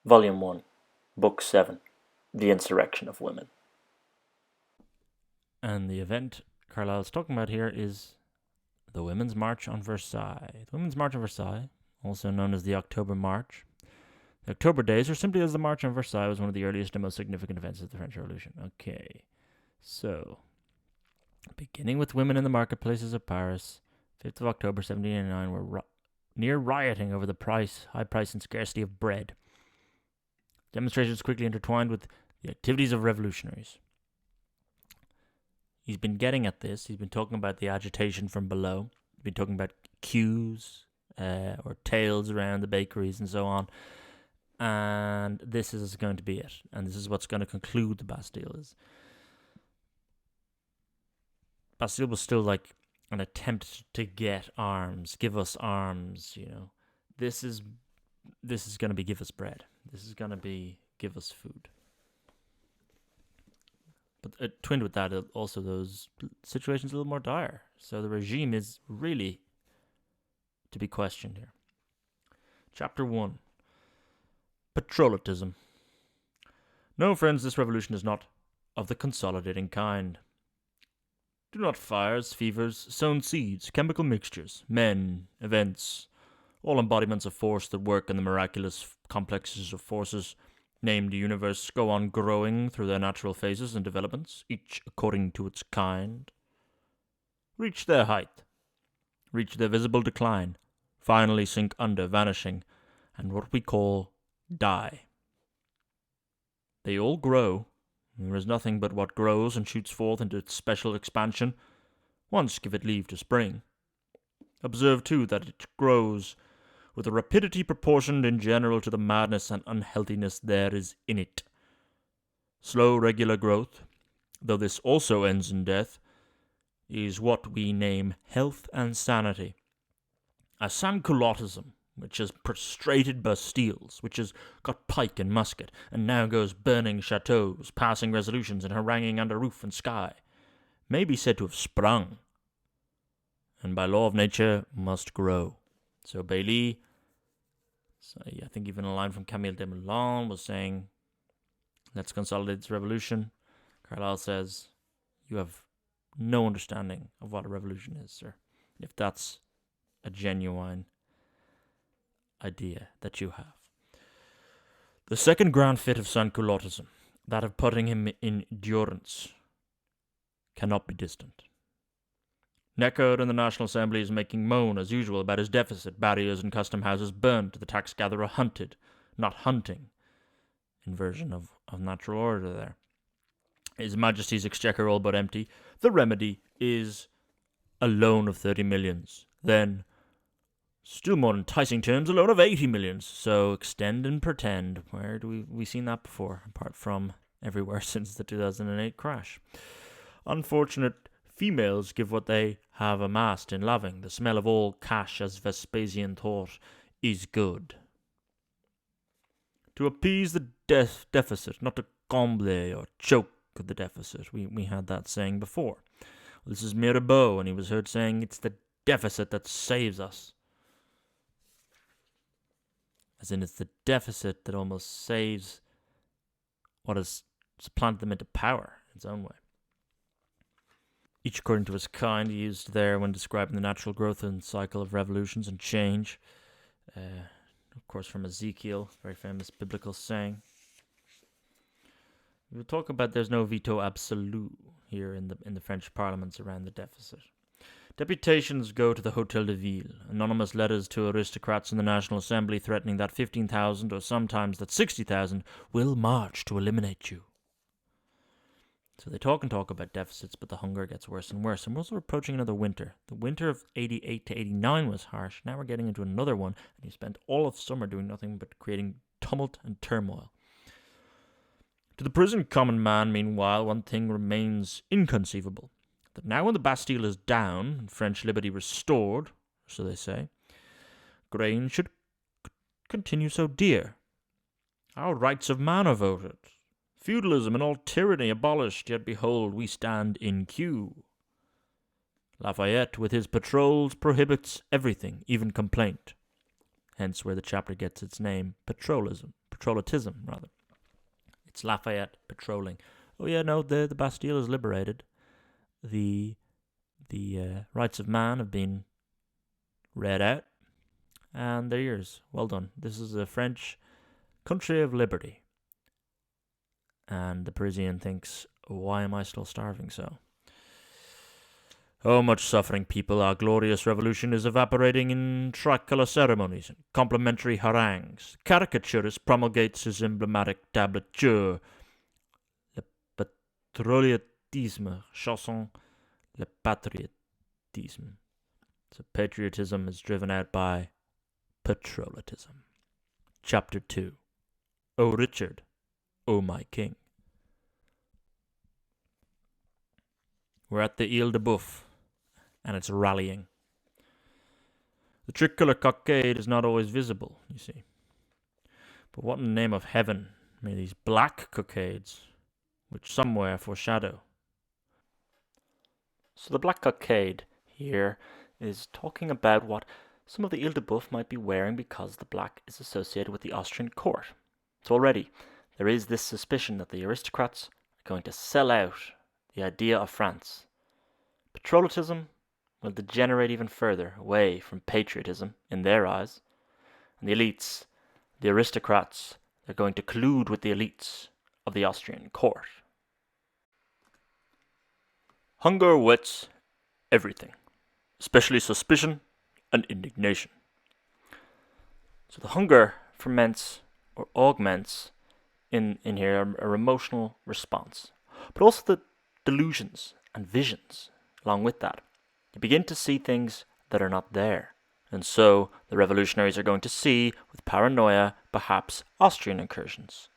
Volume 1, Book 7, The Insurrection of Women. And the event Carlyle's talking about here is the Women's March on Versailles. The Women's March on Versailles, also known as the October March. The October Days, or simply as the March on Versailles, was one of the earliest and most significant events of the French Revolution. Okay, so, beginning with women in the marketplaces of Paris, 5th of October 1789, were near rioting over the high price and scarcity of bread. Demonstrations quickly intertwined with the activities of revolutionaries. He's been getting at this. He's been talking about the agitation from below. He's been talking about queues or tails around the bakeries and so on. And this is going to be it. And this is what's going to conclude the Bastille. Bastille was still like an attempt to get arms, give us arms, you know. This is going to be give us bread. This is going to be give us food. But twinned with that, also those situations a little more dire. So the regime is really to be questioned here. Chapter 1. Patrollotism. No, friends, this revolution is not of the consolidating kind. Do not fires, fevers, sown seeds, chemical mixtures, men, events, all embodiments of force that work in the miraculous complexes of forces named the universe go on growing through their natural phases and developments, each according to its kind, reach their height, reach their visible decline, finally sink under, vanishing, and what we call die. They all grow. There is nothing but what grows and shoots forth into its special expansion. Once give it leave to spring. Observe, too, that it grows with a rapidity proportioned in general to the madness and unhealthiness there is in it. Slow, regular growth, though this also ends in death, is what we name health and sanity. A sans-culottism, which has prostrated Bastilles, which has got pike and musket, and now goes burning chateaux, passing resolutions, and haranguing under roof and sky, may be said to have sprung, and by law of nature must grow. So Bailly, I think even a line from Camille Desmoulins was saying, let's consolidate this revolution. Carlyle says, you have no understanding of what a revolution is, sir, if that's a genuine idea that you have. The second grand fit of sans-culottism, that of putting him in durance, cannot be distant. Necker in the National Assembly is making moan, as usual, about his deficit, barriers and custom houses burned, the tax gatherer hunted, not hunting. Inversion of natural order there. His Majesty's exchequer all but empty. The remedy is a loan of 30 millions. Then, still more enticing terms, a loan of 80 millions. So extend and pretend. Where do we seen that before, apart from everywhere since the 2008 crash? Unfortunate females give what they have amassed in loving. The smell of all cash, as Vespasian thought, is good. To appease the deficit, not to comble or choke the deficit. We had that saying before. This is Mirabeau, and he was heard saying it's the deficit that saves us. As in, it's the deficit that almost saves what has supplanted them into power in its own way. Each according to his kind, used there when describing the natural growth and cycle of revolutions and change. Of course, from Ezekiel, very famous biblical saying. We'll talk about there's no veto absolute here in the French parliaments around the deficit. Deputations go to the Hôtel de Ville. Anonymous letters to aristocrats in the National Assembly threatening that 15,000 or sometimes that 60,000 will march to eliminate you. So they talk and talk about deficits, but the hunger gets worse and worse. And we're also approaching another winter. The winter of 88 to 89 was harsh. Now we're getting into another one, and you spent all of summer doing nothing but creating tumult and turmoil. To the prison common man, meanwhile, one thing remains inconceivable. That now when the Bastille is down, and French liberty restored, so they say, grain should continue so dear. Our rights of man are voted. Feudalism and all tyranny abolished, yet behold, we stand in queue. Lafayette, with his patrols, prohibits everything, even complaint. Hence where the chapter gets its name, Patrollotism. Patrollotism, rather. It's Lafayette patrolling. Oh yeah, no, the Bastille is liberated. The rights of man have been read out, and they're yours. Well done. This is a French country of liberty. And the Parisian thinks, why am I still starving so? Oh, much suffering, people. Our glorious revolution is evaporating in tricolour ceremonies and complimentary harangues. Caricaturist promulgates his emblematic tablature. Le patrollotisme, chanson, le patriotisme. So patriotism is driven out by patrollotism. Chapter 2. O Richard, O my king. We're at the Ile de Boeuf, and it's rallying. The tricolour cockade is not always visible, you see. But what in the name of heaven may these black cockades, which somewhere foreshadow? So the black cockade here is talking about what some of the Ile de Boeuf might be wearing because the black is associated with the Austrian court. So already there is this suspicion that the aristocrats are going to sell out the idea of France. Patrollotism will degenerate even further away from patriotism in their eyes. And the elites, the aristocrats, they're going to collude with the elites of the Austrian court. Hunger whets everything, especially suspicion and indignation. So the hunger ferments or augments in here a emotional response, but also the delusions and visions along with that. You begin to see things that are not there. And so the revolutionaries are going to see, with paranoia, perhaps Austrian incursions.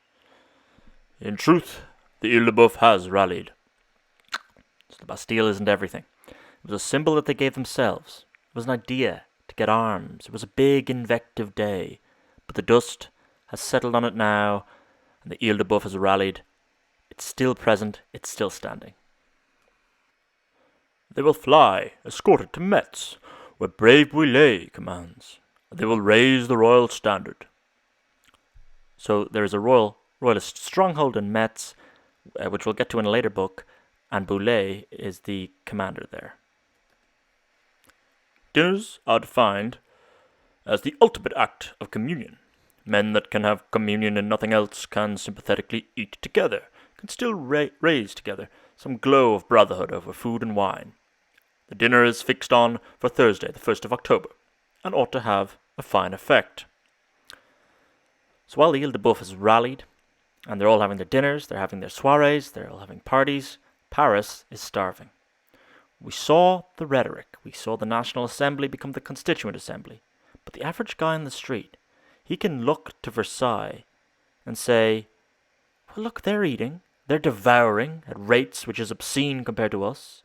In truth, the Ile de Boeuf has rallied. So the Bastille isn't everything. It was a symbol that they gave themselves. It was an idea to get arms. It was a big invective day. But the dust has settled on it now, and the Ile de Boeuf has rallied. It's still present. It's still standing. They will fly, escorted to Metz, where brave Bouillet commands. They will raise the royal standard. So there is a royalist stronghold in Metz, which we'll get to in a later book, and Bouillet is the commander there. Dinners are defined as the ultimate act of communion. Men that can have communion and nothing else can sympathetically eat together, can still raise together some glow of brotherhood over food and wine. The dinner is fixed on for Thursday, the 1st of October, and ought to have a fine effect. So while the Ile de Boeuf has rallied, and they're all having their dinners, they're having their soirees, they're all having parties, Paris is starving. We saw the rhetoric. We saw the National Assembly become the Constituent Assembly. But the average guy in the street, he can look to Versailles and say, well, look, they're eating. They're devouring at rates which is obscene compared to us.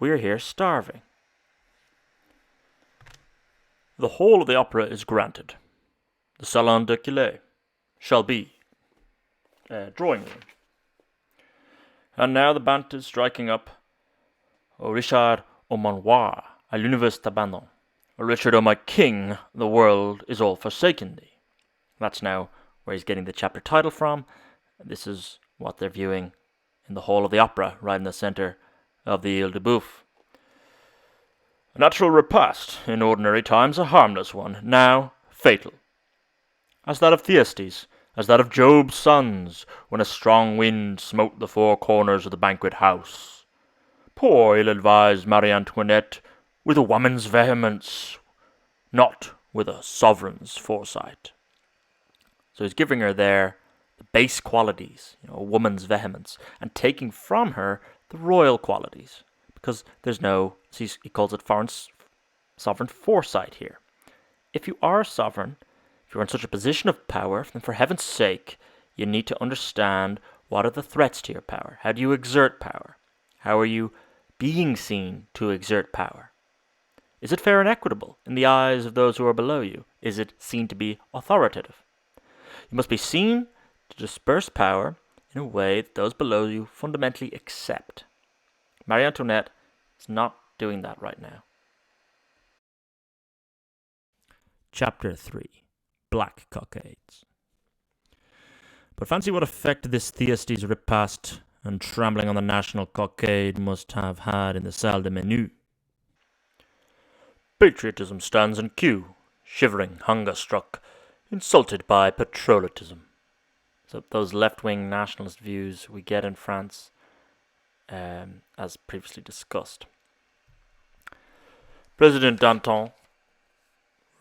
We're here starving. The whole of the opera is granted. The Salon de Cockades shall be drawing room. And now the band is striking up O Richard, O mon roi, à l'univers t'abandon. O Richard, O my king, the world is all forsaken thee. That's now where he's getting the chapter title from. This is what they're viewing in the hall of the opera, right in the centre of the Ile de Boeuf. A natural repast, in ordinary times a harmless one, now fatal. As that of Thyestes, as that of Job's sons, when a strong wind smote the four corners of the banquet house. Poor ill-advised Marie Antoinette, with a woman's vehemence, not with a sovereign's foresight. So he's giving her there the base qualities, a woman's vehemence, and taking from her the royal qualities, because there's no, he calls it sovereign foresight here. If you are sovereign, if you're in such a position of power, then for heaven's sake, you need to understand what are the threats to your power. How do you exert power? How are you being seen to exert power? Is it fair and equitable in the eyes of those who are below you? Is it seen to be authoritative? You must be seen to disperse power in a way that those below you fundamentally accept. Marie Antoinette is not doing that right now. Chapter 3. Black Cockades. But fancy what effect this Thyestes repast and trampling on the national cockade must have had in the salle de menu. Patriotism stands in queue, shivering, hunger-struck, insulted by patrollotism. So those left-wing nationalist views we get in France, as previously discussed. President Danton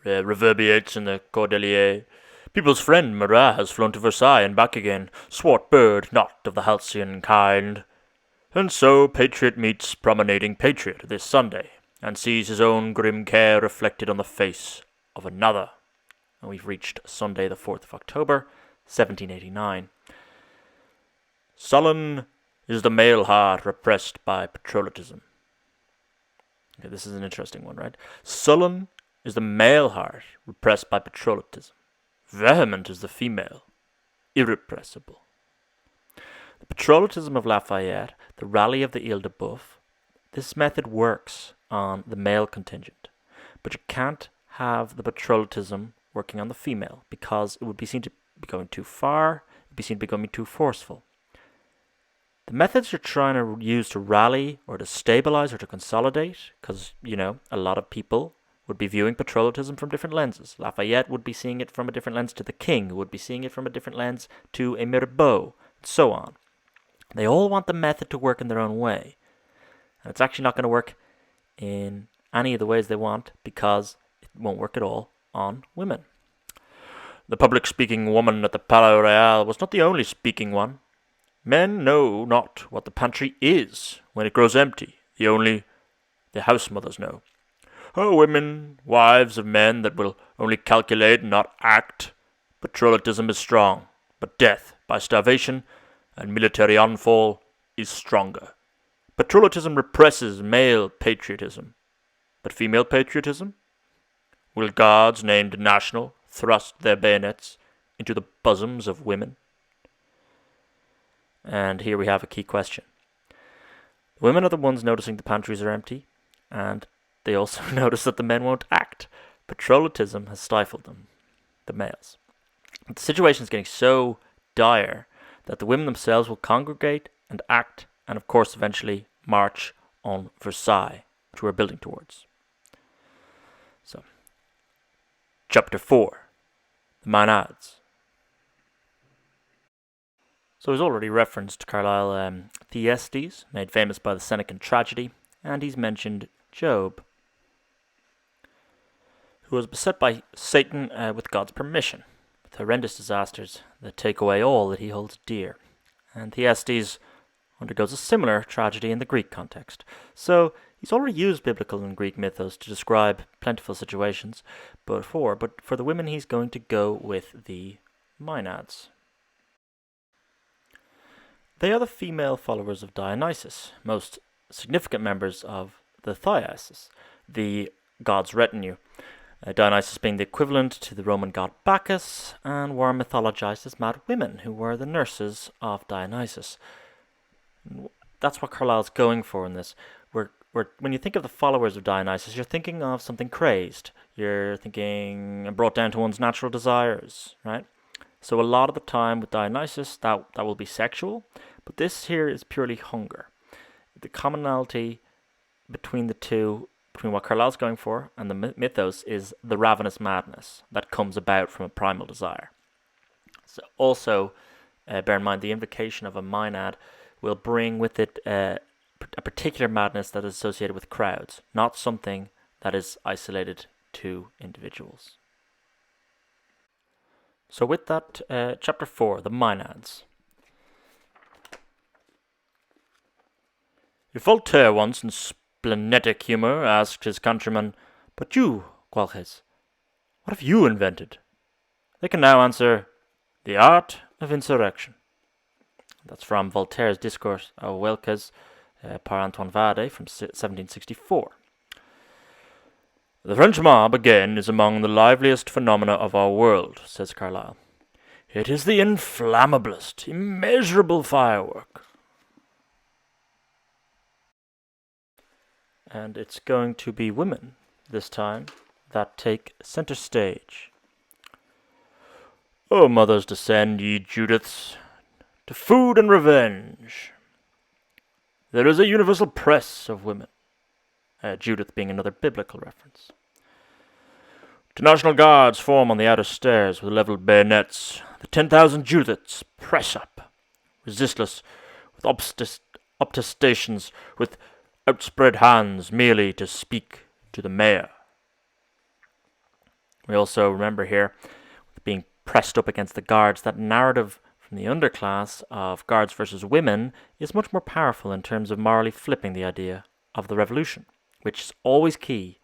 reverberates in the Cordelier. People's friend Marat has flown to Versailles and back again, swart bird, not of the halcyon kind. And so patriot meets promenading patriot this Sunday, and sees his own grim care reflected on the face of another. And we've reached Sunday the 4th of October, 1789. Sullen is the male heart repressed by patrollotism. Okay, this is an interesting one, right? Sullen is the male heart repressed by patrollotism. Vehement is the female, irrepressible. The patrollotism of Lafayette, the rally of the Ile-de-Boeuf, this method works on the male contingent, but you can't have the patrollotism working on the female because it would be seen to be going too far, it would be seen to be going too forceful. The methods you're trying to use to rally or to stabilize or to consolidate, because, a lot of people would be viewing patrollotism from different lenses. Lafayette would be seeing it from a different lens to the king, who would be seeing it from a different lens to a Mirabeau, and so on. They all want the method to work in their own way. And it's actually not going to work in any of the ways they want because it won't work at all on women. The public-speaking woman at the Palais Royal was not the only speaking one. Men know not what the pantry is when it grows empty. Only the house mothers know. Oh, women, wives of men that will only calculate and not act. Patrollotism is strong, but death by starvation and military onfall is stronger. Patrollotism represses male patriotism, but female patriotism? Will guards named national thrust their bayonets into the bosoms of women? And here we have a key question. The women are the ones noticing the pantries are empty, and they also notice that the men won't act. Patrollotism has stifled them, the males. But the situation is getting so dire that the women themselves will congregate and act, and of course eventually march on Versailles, which we're building towards. So, Chapter 4, the Menads. So he's already referenced Carlyle Thyestes, made famous by the Senecan tragedy, and he's mentioned Job, who was beset by Satan with God's permission, with horrendous disasters that take away all that he holds dear. And Thyestes undergoes a similar tragedy in the Greek context. So he's already used biblical and Greek mythos to describe plentiful situations, but for the women he's going to go with the Menads. They are the female followers of Dionysus, most significant members of the Thyiasis, the god's retinue. Dionysus being the equivalent to the Roman god Bacchus, and were mythologized as mad women who were the nurses of Dionysus. That's what Carlyle's going for in this. When you think of the followers of Dionysus, you're thinking of something crazed. You're thinking brought down to one's natural desires, right? So a lot of the time with Dionysus, that will be sexual, but this here is purely hunger. The commonality between the two, between what Carlyle's going for and the mythos, is the ravenous madness that comes about from a primal desire. So also, bear in mind, the invocation of a Maenad will bring with it a particular madness that is associated with crowds, not something that is isolated to individuals. So with that, Chapter 4, the Menads. If Voltaire once, in splenetic humour, asked his countrymen, "But you, Cockades, what have you invented?" they can now answer, "The art of insurrection." That's from Voltaire's Discourse of Welques par Antoine Vade from 1764. The French mob, again, is among the liveliest phenomena of our world, says Carlyle. It is the inflammablest, immeasurable firework. And it's going to be women, this time, that take center stage. O mothers, descend, ye Judiths, to food and revenge. There is a universal press of women. Judith being another biblical reference. The National Guards form on the outer stairs with levelled bayonets. The 10,000 Judiths press up, resistless, with obtestations, with outspread hands, merely to speak to the mayor. We also remember here, being pressed up against the guards, that narrative from the underclass of guards versus women is much more powerful in terms of morally flipping the idea of the revolution, which is always key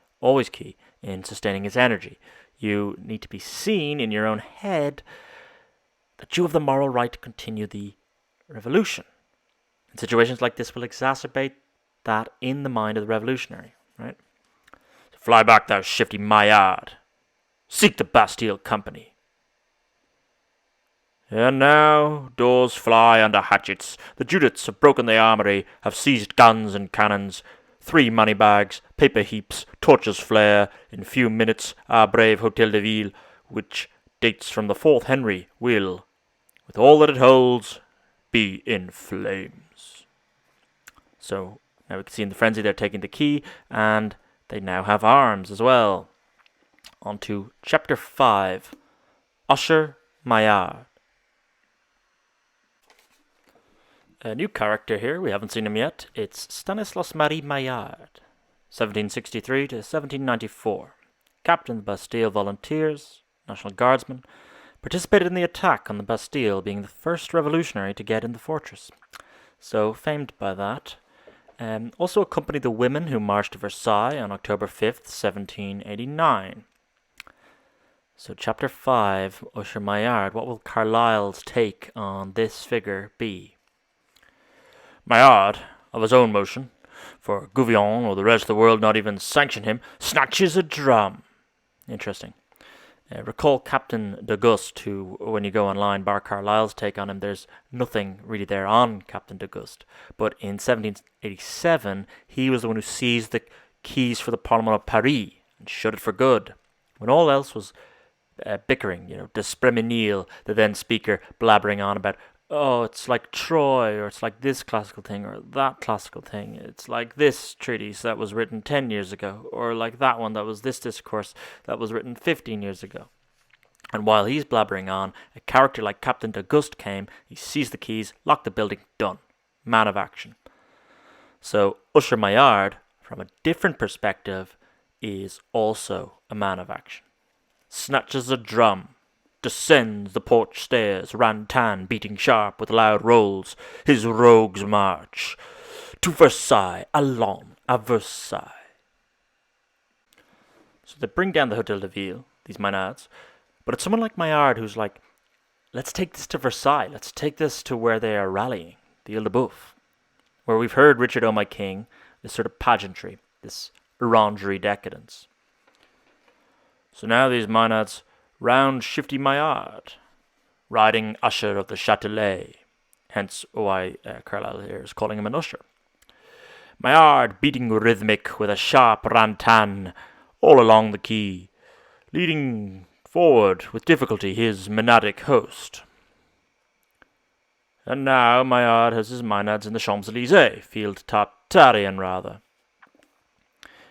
in sustaining its energy. You need to be seen in your own head that you have the moral right to continue the revolution. And situations like this will exacerbate that in the mind of the revolutionary, right? So fly back, thou shifty Maillard. Seek the Bastille Company. And now doors fly under hatchets. The Judiths have broken the armory, have seized guns and cannons. 3 money bags, paper heaps, torches flare. In a few minutes, our brave Hotel de Ville, which dates from the 4th Henry, will, with all that it holds, be in flames. So now we can see in the frenzy they're taking the key, and they now have arms as well. On to Chapter 5, Usher Maillard. A new character here, we haven't seen him yet. It's Stanislas Marie Maillard, 1763 to 1794. Captain of the Bastille Volunteers, National Guardsman, participated in the attack on the Bastille, being the first revolutionary to get in the fortress. So, famed by that. Also accompanied the women who marched to Versailles on October 5th, 1789. So, Chapter 5, Usher Maillard. What will Carlyle's take on this figure be? Maillard, of his own motion, for Gouvion or the rest of the world not even sanction him, snatches a drum. Interesting. Recall Captain d'Auguste, who, when you go online, bar Carlyle's take on him, there's nothing really there on Captain d'Auguste. But in 1787, he was the one who seized the keys for the Parlement of Paris and shut it for good. When all else was bickering, D'Espremesnil, the then speaker, blabbering on about, oh, it's like Troy, or it's like this classical thing, or that classical thing. It's like this treatise that was written 10 years ago, or like that one that was this discourse that was written 15 years ago. And while he's blabbering on, a character like Captain d'Auguste came, he seized the keys, locked the building, done. Man of action. So Usher Maillard, from a different perspective, is also a man of action. Snatches a drum, descends the porch stairs, rantan beating sharp with loud rolls, his rogues march to Versailles, allons à Versailles. So they bring down the Hotel de Ville, these Menads, but it's someone like Maillard who's like, let's take this to Versailles, let's take this to where they are rallying, the Ile de Boeuf, where we've heard Richard O' My King, this sort of pageantry, this orangery decadence. So now these Menads round shifty Maillard, riding usher of the Châtelet, hence why Carlyle here is calling him an usher. Maillard beating rhythmic with a sharp rantan all along the quay, leading forward with difficulty his Menadic host. And now Maillard has his Menads in the Champs-Élysées, field Tartarian rather.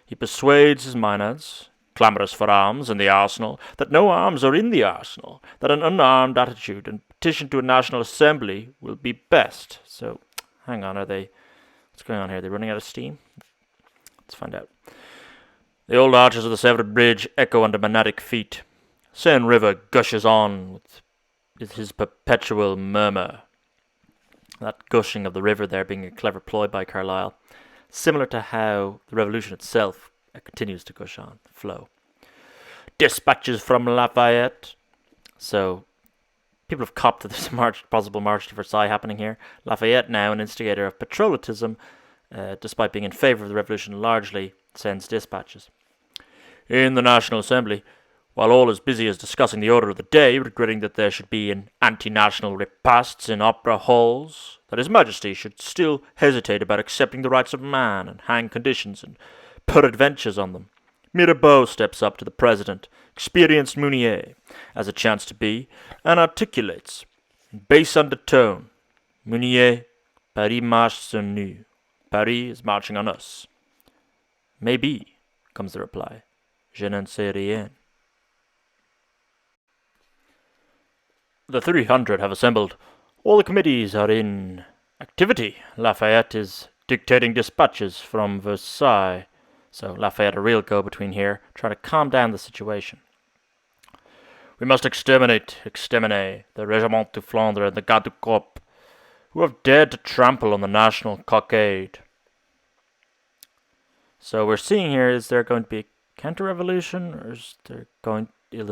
He persuades his Menads, clamorous for arms in the arsenal, that no arms are in the arsenal, that an unarmed attitude and petition to a National Assembly will be best. So, hang on, what's going on here? Are they running out of steam? Let's find out. The old arches of the Severed Bridge echo under Menadic feet. Seine River gushes on with his perpetual murmur. That gushing of the river there being a clever ploy by Carlyle, similar to how the revolution itself continues to gush on, flow. Dispatches from Lafayette. So, people have copped to this possible march to Versailles happening here. Lafayette, now an instigator of Patrollotism, despite being in favour of the revolution largely, sends dispatches. In the National Assembly, while all is busy as discussing the order of the day, regretting that there should be an anti-national repasts in opera halls, that His Majesty should still hesitate about accepting the rights of man and hang conditions and peradventures on them, Mirabeau steps up to the president, experienced Mounier, as a chance to be, and articulates, in bass undertone, Mounier, Paris marche sur nous. Paris is marching on us. Maybe, comes the reply. Je n'en sais rien. The 300 have assembled. All the committees are in activity. Lafayette is dictating dispatches from Versailles. So Lafayette a real go-between here, trying to calm down the situation. We must exterminate the Regiment de Flandre and the Garde du Corps, who have dared to trample on the national cockade. So we're seeing here, is there going to be a counter-revolution, or is they're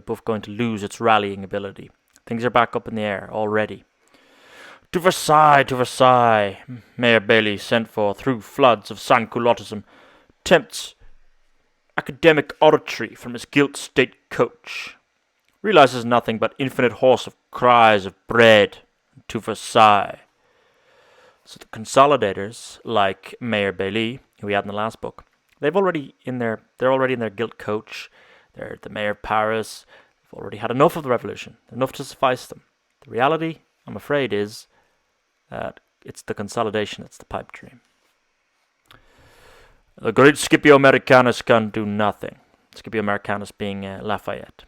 both going to lose its rallying ability? Things are back up in the air already. To Versailles, Mayor Bailey sent for through floods of sans-culottism, tempts academic oratory from his gilt state coach, realizes nothing but infinite horse of cries of bread to Versailles. So the consolidators, like Mayor Bailey, who we had in the last book, they're already in their gilt coach. They're the mayor of Paris. They've already had enough of the revolution, enough to suffice them. The reality, I'm afraid, is that it's the consolidation that's the pipe dream. The great Scipio Americanus can do nothing. Scipio Americanus being Lafayette.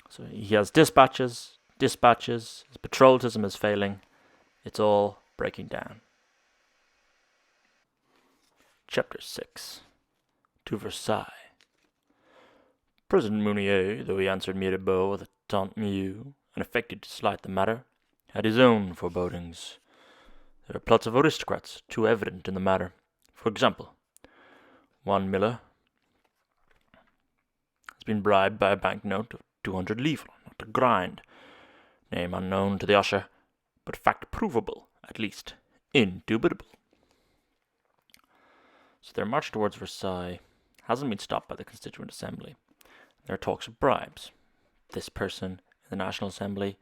So he has dispatches. His patrollotism is failing. It's all breaking down. Chapter 6. To Versailles. President Mounier, though he answered Mirabeau with a tant mieux and affected to slight the matter, had his own forebodings. There are plots of aristocrats too evident in the matter. For example, one Miller has been bribed by a banknote of 200 livres, not to grind. Name unknown to the usher, but fact provable, at least indubitable. So their march towards Versailles hasn't been stopped by the Constituent Assembly. There are talks of bribes. This person in the National Assembly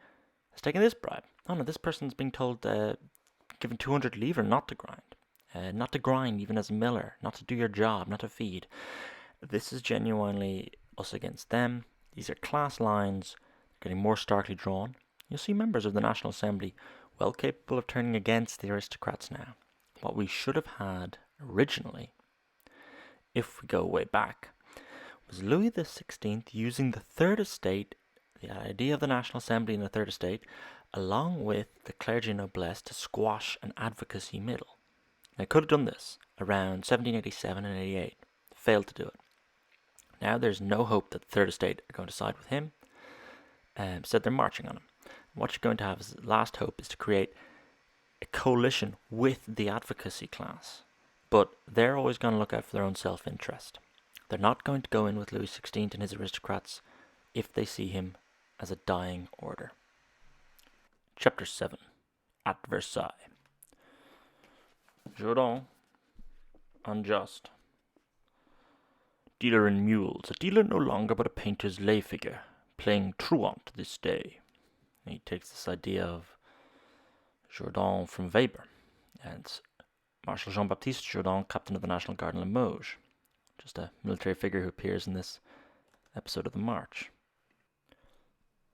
has taken this bribe. Oh no, this person's being told, given 200 livres not to grind. Not to grind even as a miller, not to do your job, not to feed. This is genuinely us against them. These are class lines getting more starkly drawn. You'll see members of the National Assembly well capable of turning against the aristocrats now. What we should have had originally, if we go way back, was Louis XVI using the Third Estate, the idea of the National Assembly and the Third Estate, along with the clergy noblesse to squash an advocacy middle. They could have done this around 1787 and 88. Failed to do it. Now there's no hope that the Third Estate are going to side with him. Said they're marching on him. What you're going to have as the last hope is to create a coalition with the advocacy class. But they're always going to look out for their own self-interest. They're not going to go in with Louis XVI and his aristocrats if they see him as a dying order. Chapter 7. At Versailles. Jourdan, unjust. Dealer in mules, a dealer no longer but a painter's lay figure, playing truant this day. He takes this idea of Jourdan from Weber, and Marshal Jean-Baptiste Jourdan, captain of the National Guard in Limoges, just a military figure who appears in this episode of the March.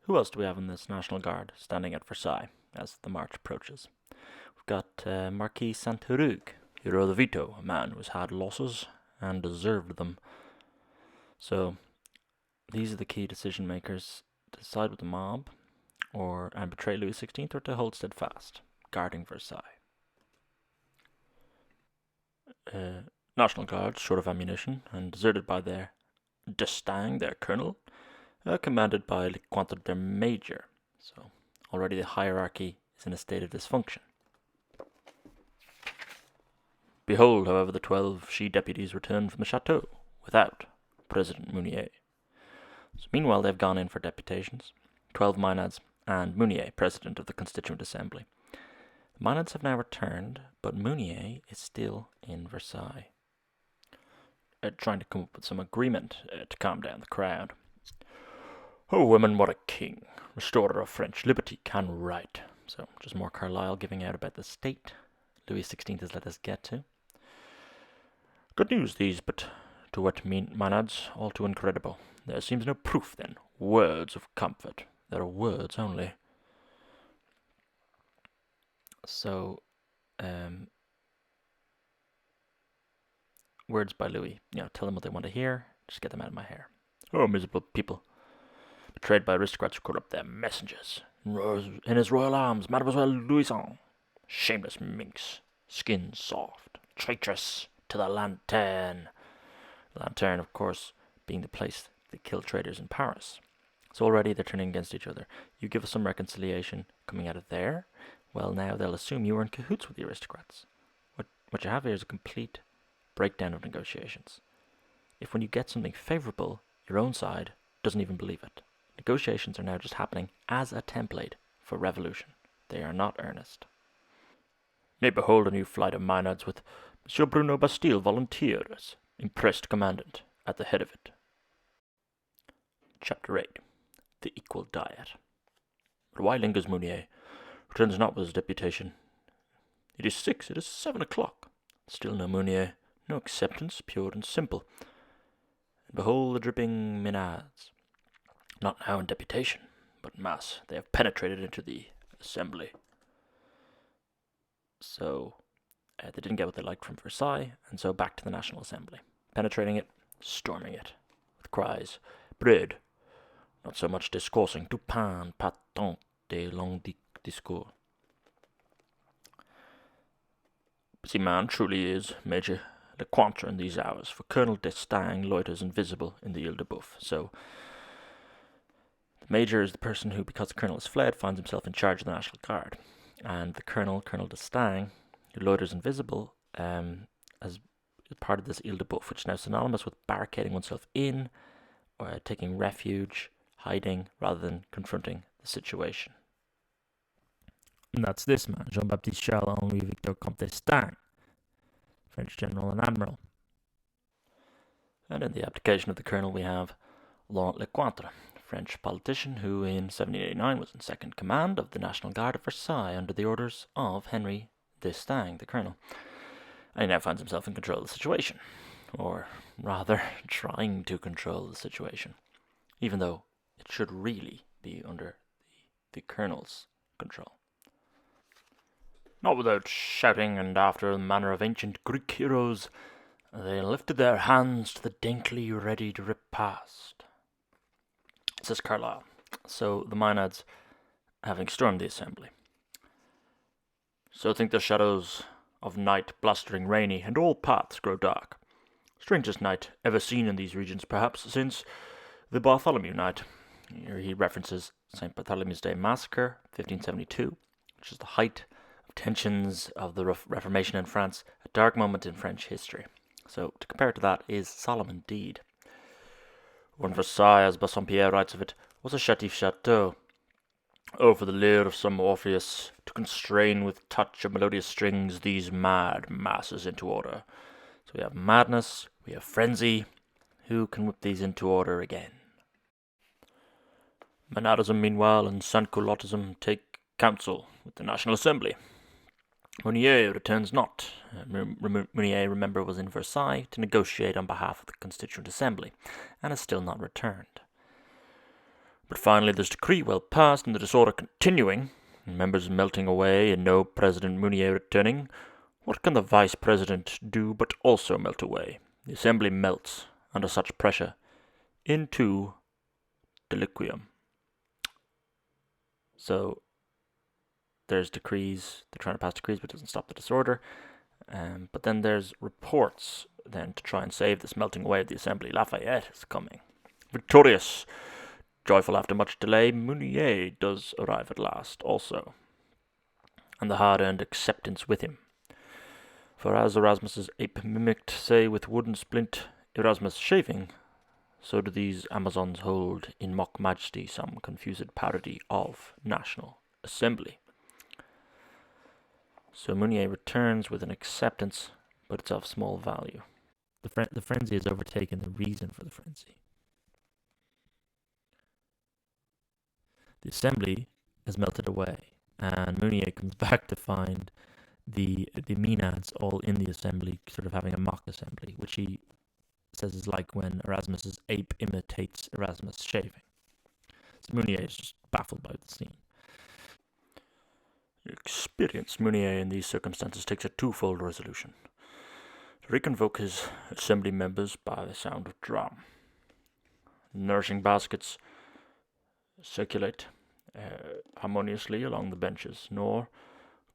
Who else do we have in this National Guard standing at Versailles as the march approaches? We've got Marquis Saint-Hurugue, hero of the veto, a man who has had losses and deserved them. So these are the key decision makers to side with the mob and betray Louis XVI, or to hold steadfast, guarding Versailles. National Guards, short of ammunition and deserted by their D'Estaing, their colonel, commanded by Lecointre, their major. So already the hierarchy is in a state of dysfunction. Behold, however, the 12 she-deputies returned from the chateau without President Mounier. So meanwhile, they've gone in for deputations. 12 Menads and Mounier, president of the Constituent Assembly. The Menads have now returned, but Mounier is still in Versailles, trying to come up with some agreement to calm down the crowd. Oh, women, what a king! Restorer of French liberty can write. So, just more Carlyle giving out about the state Louis XVI has let us get to. Good news these, but to what Menads, all too incredible. There seems no proof, then. Words of comfort. There are words only. So, words by Louis. Tell them what they want to hear. Just get them out of my hair. Oh, miserable people. Betrayed by aristocrats who corrupt their messengers. In his royal arms, Mademoiselle Louison. Shameless minx. Skin soft. Traitress to the Lanterne. The Lanterne, of course, being the place they kill traitors in Paris. So already they're turning against each other. You give us some reconciliation coming out of there. Well, now they'll assume you were in cahoots with the aristocrats. What you have here is a complete breakdown of negotiations. If when you get something favourable, your own side doesn't even believe it. Negotiations are now just happening as a template for revolution. They are not earnest. Nay, behold a new flight of Menads with Monsieur Bruno Bastille volunteers, impressed commandant, at the head of it. Chapter 8. The Equal Diet. But why lingers Mounier? Returns not with his deputation. It is 6, it is 7 o'clock. Still no Mounier, no acceptance, pure and simple. And behold the dripping Menads. Not now in deputation, but mass, they have penetrated into the assembly. So, they didn't get what they liked from Versailles, and so back to the National Assembly. Penetrating it, storming it, with cries, bread, not so much discoursing, du pain, pas tant de longs discours. Busy man truly is Major Lecointre in these hours, for Colonel D'Estaing loiters invisible in the Ile-de-Boeuf. So, the Major is the person who, because the Colonel has fled, finds himself in charge of the National Guard. And the Colonel D'Estaing, who loiters invisible, as part of this Ile-de-Boeuf, which is now synonymous with barricading oneself in, or taking refuge, hiding, rather than confronting the situation. And that's this man, Jean-Baptiste Charles-Henri Victor Comte d'Estaing, French general and admiral. And in the abdication of the colonel, we have Laurent Lecointre, French politician who in 1789 was in second command of the National Guard at Versailles under the orders of Henry d'Estaing, the colonel. And he now finds himself in control of the situation, or rather trying to control the situation, even though it should really be under the colonel's control. Not without shouting, and after the manner of ancient Greek heroes, they lifted their hands to the daintily readied repast. Says Carlyle. So the Menads, having stormed the assembly, so think the shadows of night blustering rainy, and all paths grow dark. Strangest night ever seen in these regions, perhaps, since the Bartholomew night. Here he references St. Bartholomew's Day Massacre, 1572, which is the height of tensions of the Reformation in France, a dark moment in French history. So to compare to that is solemn indeed. When Versailles, as Bassompierre writes of it, was a chétif chateau. Oh, for the lyre of some Orpheus, to constrain with touch of melodious strings these mad masses into order. So we have madness, we have frenzy. Who can whip these into order again? Menadism, meanwhile, and Sans-Culottism take counsel with the National Assembly. Mounier returns not. Mounier, remember, was in Versailles to negotiate on behalf of the Constituent Assembly, and has still not returned. But finally this decree well passed, and the disorder continuing, and members melting away, and no President Mounier returning, what can the Vice President do but also melt away? The Assembly melts, under such pressure, into deliquium. So there's decrees, they're trying to pass decrees, but it doesn't stop the disorder. But then there's reports then to try and save this melting away of the Assembly. Lafayette is coming. Victorious, joyful after much delay, Mounier does arrive at last also, and the hard-earned acceptance with him. For as Erasmus's ape mimicked, say, with wooden splint Erasmus shaving, so do these Amazons hold in mock majesty some confused parody of National Assembly. So Mounier returns with an acceptance, but it's of small value. The frenzy has overtaken the reason for the frenzy. The assembly has melted away, and Mounier comes back to find the Menads all in the assembly, sort of having a mock assembly, which he says it's like when Erasmus's ape imitates Erasmus shaving. So Mounier is just baffled by the scene. Experienced Mounier in these circumstances takes a twofold resolution: to reconvoke his assembly members by the sound of drum. Nourishing baskets circulate harmoniously along the benches, nor,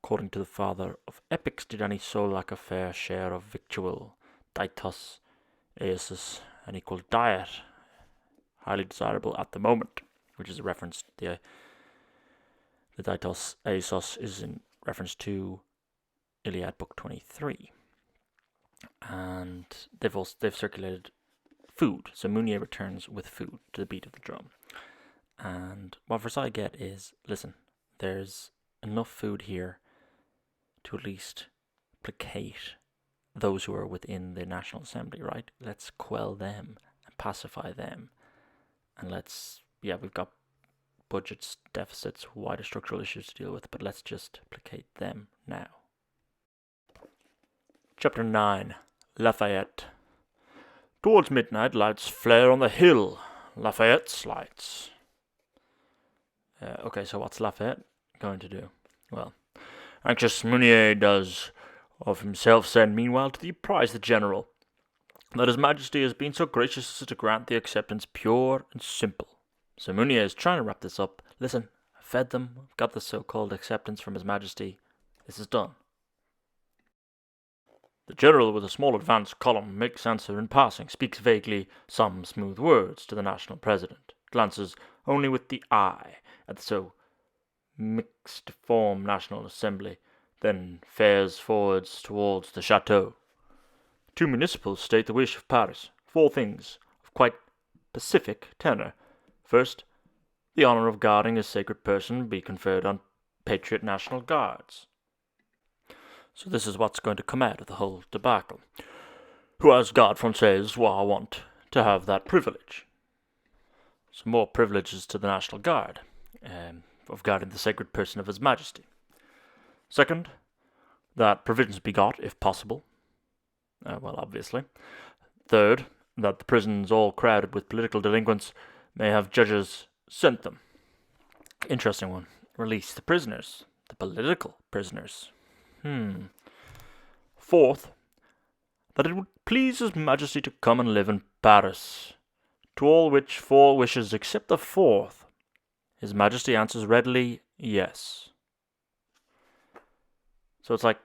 according to the father of epics, did any soul lack a fair share of victual, ditos, aesus, an equal diet, highly desirable at the moment, which is a reference to the ditos aesos is in reference to Iliad Book 23. And they've circulated food, so Mounier returns with food to the beat of the drum. And what Versailles get is, listen, there's enough food here to at least placate those who are within the National Assembly, right? Let's quell them and pacify them. And we've got budgets, deficits, wider structural issues to deal with, but let's just placate them now. Chapter 9. Lafayette. Towards midnight, lights flare on the hill. Lafayette's lights. Okay, so what's Lafayette going to do? Well, anxious Mounier does of himself send meanwhile to apprise the general that His Majesty has been so gracious as to grant the acceptance pure and simple. So Mounier is trying to wrap this up. Listen, I fed them, I've got the so-called acceptance from His Majesty. This is done. The general, with a small advance column, makes answer in passing, speaks vaguely some smooth words to the national president, glances only with the eye at the so mixed form National Assembly, then fares forwards towards the chateau. Two municipals state the wish of Paris. 4 things of quite pacific tenor. First, the honor of guarding a sacred person be conferred on patriot National Guards. So this is what's going to come out of the whole debacle. Who as garde française want to have that privilege. Some more privileges to the National Guard, of guarding the sacred person of His Majesty. Second, that provisions be got, if possible. Obviously. Third, that the prisons all crowded with political delinquents may have judges sent them. Interesting one. Release the prisoners. The political prisoners. Fourth, that it would please His Majesty to come and live in Paris. To all which 4 wishes except the 4th, His Majesty answers readily, yes. So it's like,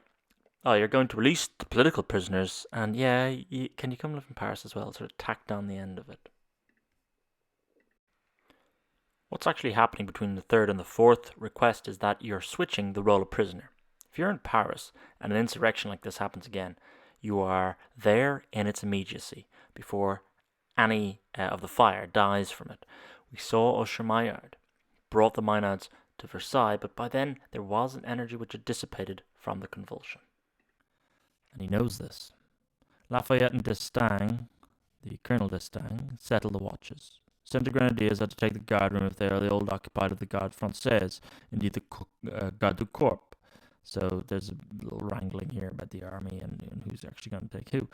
oh, you're going to release the political prisoners, and can you come live in Paris as well? Sort of tacked on the end of it. What's actually happening between the 3rd and the 4th request is that you're switching the role of prisoner. If you're in Paris and an insurrection like this happens again, you are there in its immediacy before any of the fire dies from it. We saw Usher Maillard brought the Menads to Versailles, but by then there was an energy which had dissipated from the convulsion. And he knows this. Lafayette and D'Estaing, the Colonel D'Estaing, settle the watches. Sent the Grenadiers out to take the guard room if they are the old occupied of the Garde Française, indeed the Garde du Corps. So there's a little wrangling here about the army and who's actually going to take who.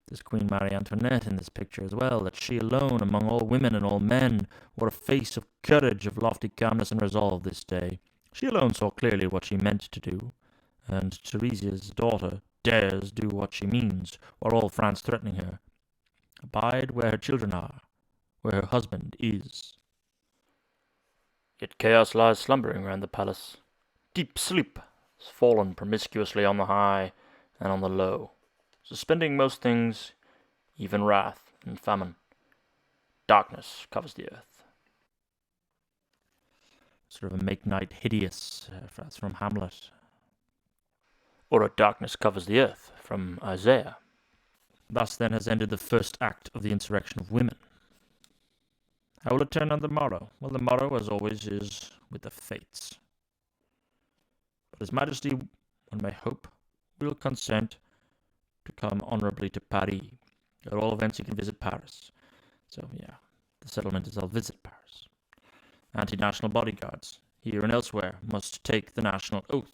There's Queen Marie Antoinette in this picture as well, that she alone among all women and all men wore a face of courage, of lofty calmness and resolve this day. She alone saw clearly what she meant to do, and Theresia's daughter dares do what she means, while all France threatening her. Abide where her children are, where her husband is. Yet chaos lies slumbering round the palace. Deep sleep has fallen promiscuously on the high and on the low, suspending most things, even wrath and famine. Darkness covers the earth. Sort of a make night hideous, as from Hamlet. Or a darkness covers the earth, from Isaiah. Thus then has ended the first act of the insurrection of women. How will it turn on the morrow? Well, the morrow, as always, is with the fates. But His Majesty, one may hope, will consent to come honourably to Paris. At all events, he can visit Paris. So, the settlement is I'll visit Paris. Anti-national bodyguards, here and elsewhere, must take the national oath.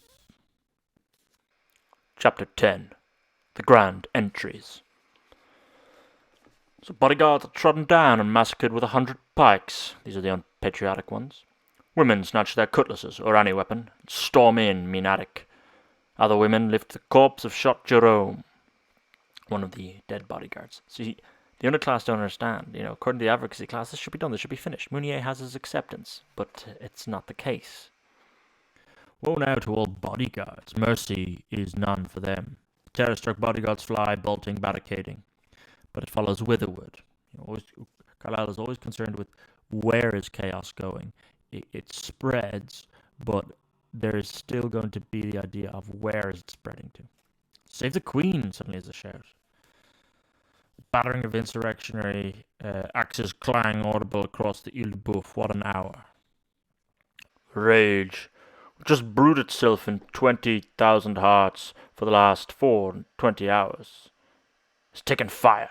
Chapter 10. The Grand Entries. So bodyguards are trodden down and massacred with 100 pikes. These are the unpatriotic ones. Women snatch their cutlasses or any weapon and storm in Menadic. Other women lift the corpse of shot Jerome, one of the dead bodyguards. See, the underclass don't understand. According to the advocacy class, this should be done. This should be finished. Mounier has his acceptance, but it's not the case. Woe now to all bodyguards. Mercy is none for them. Terror-struck bodyguards fly, bolting, barricading. But it follows whitherward. Carlyle is always concerned with where is chaos going. It spreads, but there is still going to be the idea of where is it spreading to. Save the Queen, suddenly is a shout. Battering of insurrectionary axes clang audible across the Ile de Boeuf. What an hour. Rage just brewed itself in 20,000 hearts for the last 24 hours. It's taken fire.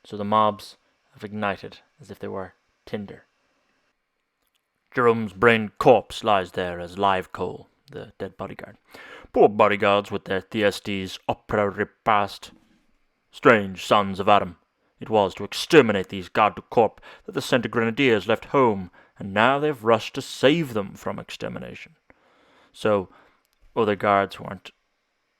So the mobs have ignited as if they were tinder. Jerome's brained corpse lies there as live coal, the dead bodyguard. Poor bodyguards with their Thyestes opera repast. Strange sons of Adam. It was to exterminate these gardes du corps that the Centre Grenadiers left home, and now they've rushed to save them from extermination. So, other guards weren't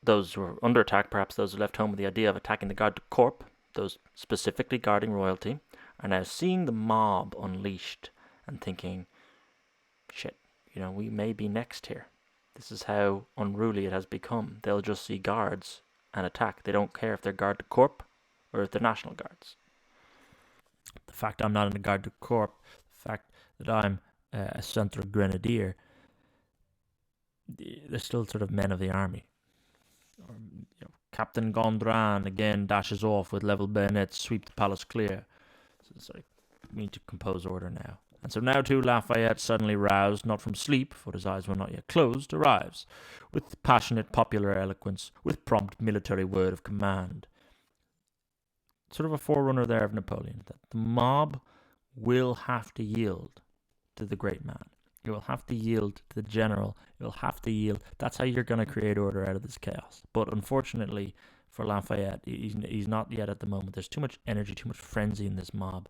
those who were under attack, perhaps those who left home with the idea of attacking the gardes du corps, those specifically guarding royalty, are now seeing the mob unleashed and thinking, shit, we may be next here. This is how unruly it has become. They'll just see guards and attack. They don't care if they're gardes du corps or if they're National Guards. The fact I'm not in the gardes du corps, the fact that I'm a Centre Grenadier, they're still sort of men of the army. Captain Gondran again dashes off with level bayonets, sweep the palace clear. Sorry, we need to compose order now. And so now too Lafayette, suddenly roused, not from sleep, for his eyes were not yet closed, arrives, with passionate popular eloquence, with prompt military word of command. Sort of a forerunner there of Napoleon, that the mob will have to yield to the great man. It will have to yield to the general. It will have to yield. That's how you're going to create order out of this chaos. But unfortunately for Lafayette, he's not yet at the moment. There's too much energy, too much frenzy in this mob.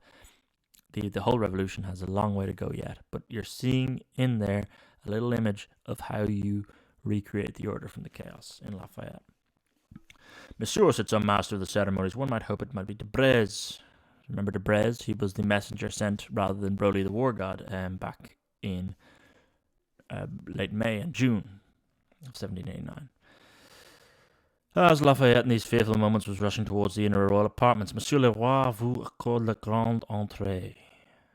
The whole revolution has a long way to go yet. But you're seeing in there a little image of how you recreate the order from the chaos in Lafayette. Monsieur, said some master of the ceremonies, one might hope it might be Debrez. Remember Debrez? He was the messenger sent rather than Broly the war god back in late May and June of 1789. As Lafayette in these fearful moments was rushing towards the inner royal apartments, Monsieur le Roi vous accorde la grande entrée.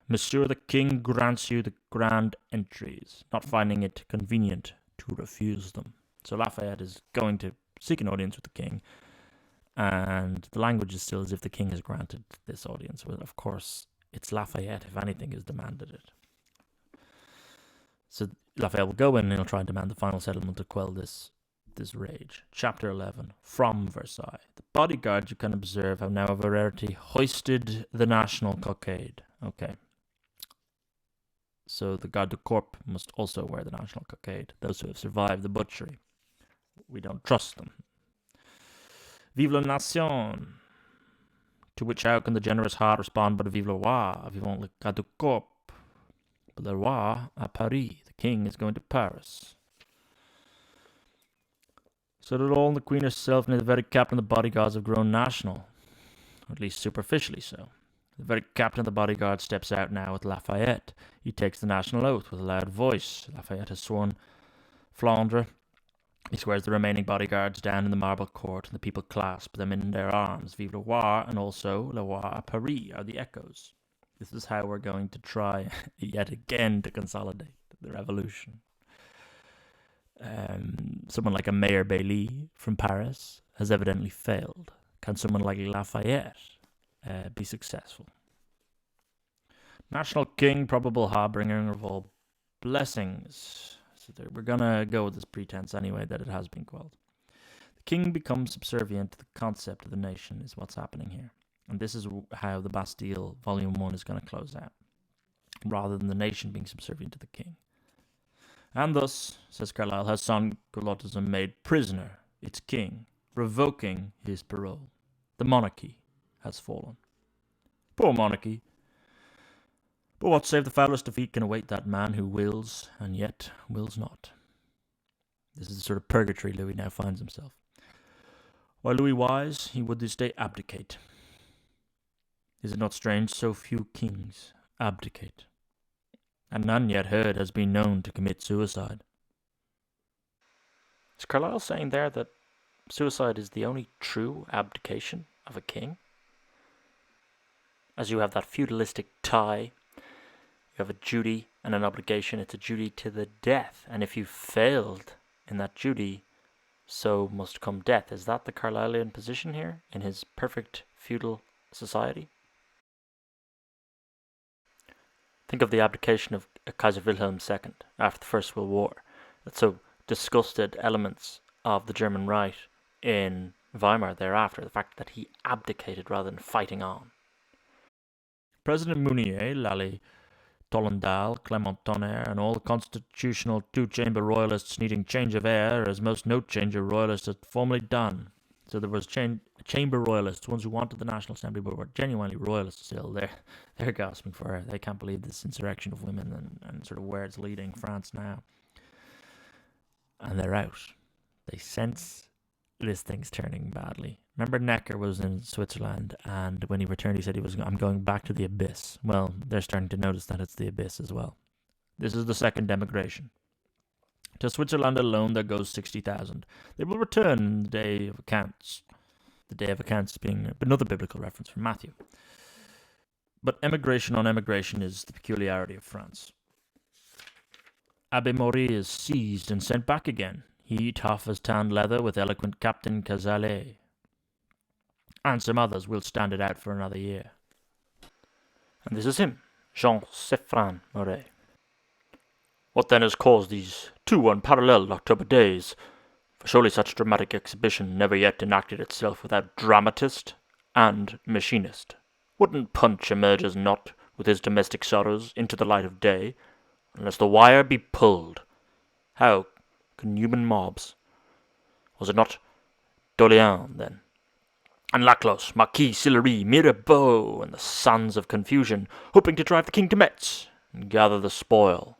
Monsieur the King grants you the grand entries, not finding it convenient to refuse them. So Lafayette is going to seek an audience with the King, and the language is still as if the King has granted this audience. But of course, it's Lafayette, if anything, has demanded it. So Lafayette will go in and he'll try and demand the final settlement to quell this rage. Chapter 11, from Versailles. The bodyguards, you can observe, have now of a rarity hoisted the national cockade. Okay. So the gardes du corps must also wear the national cockade. Those who have survived the butchery. We don't trust them. Vive la nation! To which how can the generous heart respond but vive le roi, vivant le gardes du corps? But le roi à Paris, the king is going to Paris. So that all and the queen herself and the very captain of the bodyguards have grown national, or at least superficially so. The very captain of the bodyguard steps out now with Lafayette. He takes the national oath with a loud voice. Lafayette has sworn Flandre. He swears the remaining bodyguards down in the marble court, and the people clasp them in their arms. Vive le roi, and also le roi à Paris are the echoes. This is how we're going to try yet again to consolidate the revolution. Someone like a Mayor Bailly from Paris has evidently failed. Can someone like Lafayette be successful? National King, probable harbinger of all blessings. So we're going to go with this pretense anyway that it has been quelled. The king becomes subservient to the concept of the nation is what's happening here. And this is how the Bastille Volume 1 is going to close out, rather than the nation being subservient to the king. And thus, says Carlyle, has Patrollotism made prisoner its king, revoking his parole. The monarchy has fallen. Poor monarchy. But what save the foulest defeat can await that man who wills, and yet wills not. This is the sort of purgatory Louis now finds himself. While Louis wise, he would this day abdicate. Is it not strange so few kings abdicate? And none yet heard has been known to commit suicide. Is Carlyle saying there that suicide is the only true abdication of a king? As you have that feudalistic tie, you have a duty and an obligation. It's a duty to the death. And if you failed in that duty, so must come death. Is that the Carlylean position here in his perfect feudal society? Think of the abdication of Kaiser Wilhelm II after the First World War. That so disgusted elements of the German right in Weimar thereafter. The fact that he abdicated rather than fighting on. President Mounier, Lally, Tollendal, Clement Tonnerre, and all the constitutional two-chamber royalists needing change of air, as most note-changer royalists had formerly done. So there was chamber royalists, ones who wanted the National Assembly but were genuinely royalists still. They're gasping for air. They can't believe this insurrection of women and sort of where it's leading France now. And they're out. They sense this thing's turning badly. Remember Necker was in Switzerland, and when he returned he said I'm going back to the abyss. Well, they're starting to notice that it's the abyss as well. This is the second emigration. To Switzerland alone there goes 60,000. They will return in the day of accounts. The day of accounts being another biblical reference from Matthew. But emigration on emigration is the peculiarity of France. Abbé Maury is seized and sent back again. He tough as tanned leather with eloquent Captain Cazalet. And some others will stand it out for another year. And this is him, Jean-Séphrin Marais. What then has caused these two unparalleled October days? For surely such dramatic exhibition never yet enacted itself without dramatist and machinist. Wouldn't Punch emerges not with his domestic sorrows into the light of day, unless the wire be pulled? How can human mobs? Was it not D'Orléans, then? And Laclos, Marquis Sillery, Mirabeau, and the sons of confusion, hoping to drive the king to Metz and gather the spoil.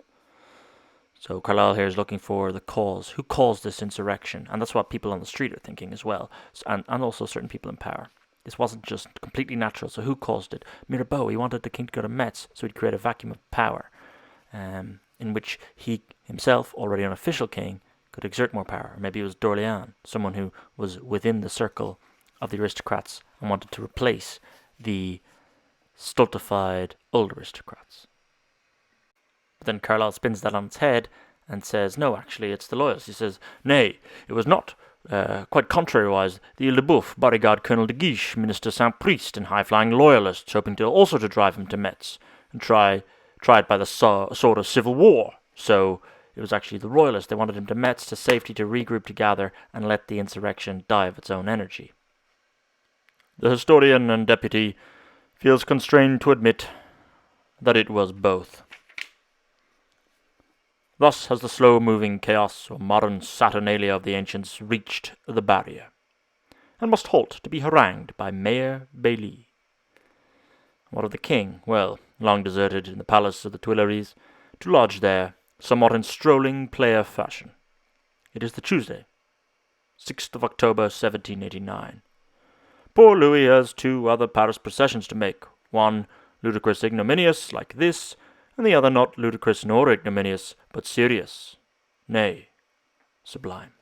So Carlyle here is looking for the cause. Who caused this insurrection? And that's what people on the street are thinking as well, and also certain people in power. This wasn't just completely natural, so who caused it? Mirabeau, he wanted the king to go to Metz, so he'd create a vacuum of power, in which he himself, already an official king, could exert more power. Or maybe it was D'Orléans, someone who was within the circle of the aristocrats and wanted to replace the stultified old aristocrats. But then Carlyle spins that on its head and says, no, actually, it's the loyalists. He says, nay, it was not. Quite contrariwise, the Ile-de-Boeuf bodyguard Colonel de Guiche, Minister Saint-Priest, and high-flying loyalists, hoping also to drive him to Metz and try it by the sword of civil war. So it was actually the royalists. They wanted him to Metz to safety to regroup together and let the insurrection die of its own energy. The historian and deputy feels constrained to admit that it was both. Thus has the slow-moving chaos or modern Saturnalia of the ancients reached the barrier, and must halt to be harangued by Mayor Bailly. What of the king? Well, long deserted in the palace of the Tuileries, to lodge there, somewhat in strolling player fashion. It is the Tuesday, 6th of October, 1789. Poor Louis has two other Paris processions to make, one ludicrous ignominious like this, and the other not ludicrous nor ignominious, but serious, nay, sublime.